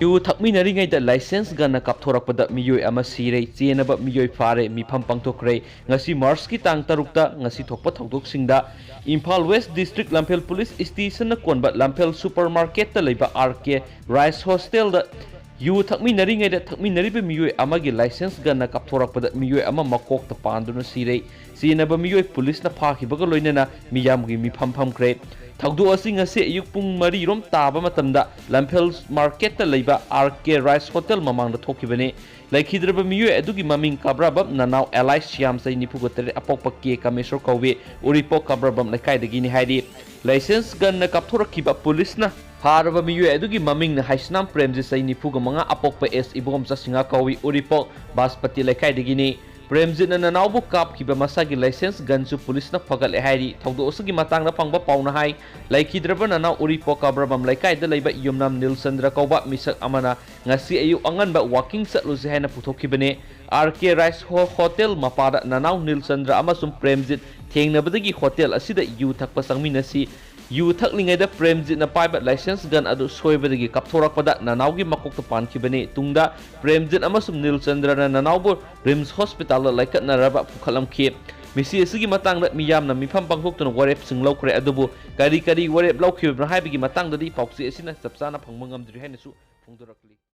ꯌꯨ ꯊꯛꯃꯤꯟꯅꯔꯤꯉꯩꯗ licence ꯒꯟꯅ ꯀꯥꯞꯊꯣꯔꯛꯄꯗ ꯃꯤꯑꯣꯏ ꯑꯃ ꯁꯤꯔꯦ, ꯆꯦꯟꯅꯕ ꯃꯤꯑꯣꯏ ꯐꯥꯔꯦ, ꯃꯤꯐꯝ ꯄꯥꯡꯊꯣꯛꯈ꯭ꯔꯦ꯫ ꯉꯁꯤ ꯃꯥꯔꯆꯀꯤ ꯇꯥꯡ 6ꯇ ꯉꯁꯤ ꯊꯣꯛꯄ ꯊꯧꯗꯣꯛꯁꯤꯡꯗ ꯏꯝꯐꯥꯜ ꯋꯦꯁ ꯗꯤꯁꯇ꯭ꯔꯤꯛ ꯂꯝꯐꯦꯜ ꯄꯨꯂꯤꯁ ꯁ꯭ꯇꯦꯁꯟꯅ ꯀꯣꯟꯕ ꯂꯝꯐꯦꯜ ꯁꯨꯄꯔꯃꯥꯔꯀꯦꯠꯇ ꯂꯩꯕ RK ꯔꯥꯏꯁ ꯍꯣꯁꯇꯦꯜꯗ ꯌꯨ ꯊꯛꯃꯤꯟꯅꯔꯤꯉꯩꯗ ꯊꯛꯃꯤꯟꯅꯔꯤꯕ ꯃꯤꯑꯣꯏ ꯑꯃꯒꯤ ꯂꯥꯏꯁꯦꯟꯁ ꯒꯟꯅ ꯀꯥꯞꯊꯣꯔꯛꯄꯗ ꯃꯤꯑꯣꯏ ꯑꯃ ꯃꯀꯣꯛꯇ ꯄꯥꯟꯗꯨꯅ ꯁꯤꯔꯦ꯫ ꯆꯦꯟꯅꯕ ꯃꯤꯑꯣꯏ ꯄꯨꯂꯤꯁꯅ ꯐꯥꯈꯤꯕꯒ ꯂꯣꯏꯅꯅ ꯃꯤꯌꯥꯝꯒꯤ ꯃꯤꯐꯝ ꯐꯝꯈ꯭ꯔꯦ꯫ ꯊꯧꯗꯣꯛ ꯑꯁꯤ ꯉꯁꯤ ꯑꯌꯨꯛ ꯄꯨꯡ 4 ꯇꯥꯕ ꯃꯇꯝꯗ ꯂꯝꯐꯦꯜ ꯃꯥꯔꯀꯦꯠꯇ ꯂꯩꯕ RK ꯔꯥꯏꯁ ꯍꯣꯇꯦꯜ ꯃꯃꯥꯡꯗ ꯊꯣꯛꯈꯤꯕꯅꯤ꯫ ꯂꯩꯈꯤꯗ꯭ꯔꯕ ꯃꯤꯑꯣꯏ ꯑꯗꯨꯒꯤ ꯃꯃꯤꯡ ꯀꯥꯕ꯭ꯔꯥꯕꯝ ꯅꯅꯥꯎ ꯑꯦꯂꯥꯏ ꯁ꯭ꯌꯥꯝ ꯆꯍꯤ 49 ꯑꯄꯣꯛꯄ K ꯀꯥꯃꯦꯁꯣꯔ ꯀꯧꯏ, ꯎꯔꯤꯄꯣꯛ ꯀꯥꯕ꯭ꯔꯥꯕꯝ ꯂꯩꯀꯥꯏꯗꯒꯤꯅꯤ ꯍꯥꯏꯔꯤ꯫ ꯂꯥꯏꯁꯦꯟꯁ ꯒꯟꯅ ꯀꯥꯞꯊꯣꯔꯛꯈꯤꯕ ꯄꯨꯂꯤꯁꯅ ꯐꯥꯔꯕ ꯃꯤꯑꯣꯏ ꯑꯗꯨꯒꯤ ꯃꯃꯤꯡꯅ ꯍꯥꯏꯁꯅꯥꯝ ꯄ꯭ꯔꯦꯝꯖꯤꯠ ꯆꯍꯤ 95 ꯑꯄꯣꯛꯄ S ꯏꯕꯣꯝꯆꯥ ꯁꯤꯡꯍ ꯀꯧꯏ, ꯎꯔꯤꯄꯣꯛ ꯕꯥꯁꯄꯇꯤ ꯂꯩꯀꯥꯏꯗꯒꯤꯅꯤ꯫ ꯄ꯭ꯔꯦꯝꯖꯤꯠꯅ ꯅꯅꯥꯎꯕꯨ ꯀꯥꯞꯈꯤꯕ ꯃꯁꯥꯒꯤ ꯂꯥꯏꯁꯦꯟꯁ ꯒꯟꯁꯨ ꯄꯨꯂꯤꯁꯅ ꯐꯒꯠꯂꯦ ꯍꯥꯏꯔꯤ꯫ ꯊꯧꯗꯣꯛ ꯑꯁꯤꯒꯤ ꯃꯇꯥꯡꯗ ꯐꯪꯕ ꯄꯥꯎꯅ ꯍꯥꯏ ꯂꯩꯈꯤꯗ꯭ꯔꯕ ꯅꯅꯥꯎ ꯎꯔꯤꯄꯣꯛ ꯀꯥꯕ꯭ꯔꯥꯕꯝ ꯂꯩꯀꯥꯏꯗ ꯂꯩꯕ ꯌꯨꯝꯅꯥꯝ ꯅꯤꯜꯆꯟꯗ꯭ꯔ ꯀꯧꯕ ꯃꯤꯁꯛ ꯑꯃꯅ ꯉꯁꯤ ꯑꯌꯨꯛ ꯑꯉꯟꯕ ꯋꯥꯀꯤꯡ ꯆꯠꯂꯨꯁꯤ ꯍꯥꯏꯅ ꯄꯨꯊꯣꯛꯈꯤꯕꯅꯤ꯫ RK ꯔꯥꯏꯁ ꯍꯣꯇꯦꯜ ꯃꯄꯥꯗ ꯅꯅꯥꯎ ꯅꯤꯜꯆꯟꯗ꯭ꯔ ꯑꯃꯁꯨꯡ ꯄ꯭ꯔꯦꯝꯖꯤꯠ ꯊꯦꯡꯅꯕꯗꯒꯤ ꯍꯣꯇꯦꯜ ꯑꯁꯤꯗ ꯌꯨ ꯊꯛꯄ ꯆꯪꯃꯤꯟꯅꯁꯤ, ꯌꯨ ꯊꯛꯂꯤꯉꯩꯗ ꯄ꯭ꯔꯦꯝꯖꯤꯠꯅ ꯄꯥꯏꯕ ꯂꯥꯏꯁꯦꯟꯁ ꯒꯟ ꯑꯗꯨ ꯁꯣꯏꯕꯗꯒꯤ ꯀꯥꯞꯊꯣꯔꯛꯄꯗ ꯅꯅꯥꯎꯒꯤ ꯃꯀꯣꯛꯇ ꯄꯥꯟꯈꯤꯕꯅꯤ꯫ ꯇꯨꯡꯗ ꯄ꯭ꯔꯦꯝꯖꯤꯠ ꯑꯃꯁꯨꯡ ꯅꯤꯜꯆꯟꯗ꯭ꯔꯅ ꯅꯅꯥꯎꯕꯨ ꯔꯤꯝꯁ ꯍꯣꯁꯄꯤꯇꯥꯜꯗ ꯂꯩꯈꯠꯅꯔꯕ ꯄꯨꯈꯠꯂꯝꯈꯤ꯫ ꯃꯤꯁꯤ ꯑꯁꯤꯒꯤ ꯃꯇꯥꯡꯗ ꯃꯤꯌꯥꯝꯅ ꯃꯤꯐꯝ ꯄꯥꯡꯊꯣꯛꯇꯨꯅ ꯋꯥꯔꯦꯞꯁꯤꯡ ꯂꯧꯈ꯭ꯔꯦ, ꯑꯗꯨꯕꯨ ꯀꯔꯤ ꯋꯥꯔꯦꯞ ꯂꯧꯈꯤꯕꯅꯣ ꯍꯥꯏꯕꯒꯤ ꯃꯇꯥꯡꯗꯗꯤ ꯄꯥꯎꯆꯦ ꯑꯁꯤꯅ ꯆꯞ ꯆꯥꯅ ꯐꯪꯕ ꯉꯝꯗ꯭ꯔꯤ ꯍꯥꯏꯅꯁꯨ ꯐꯣꯡꯗꯣꯔꯛꯂꯤ꯫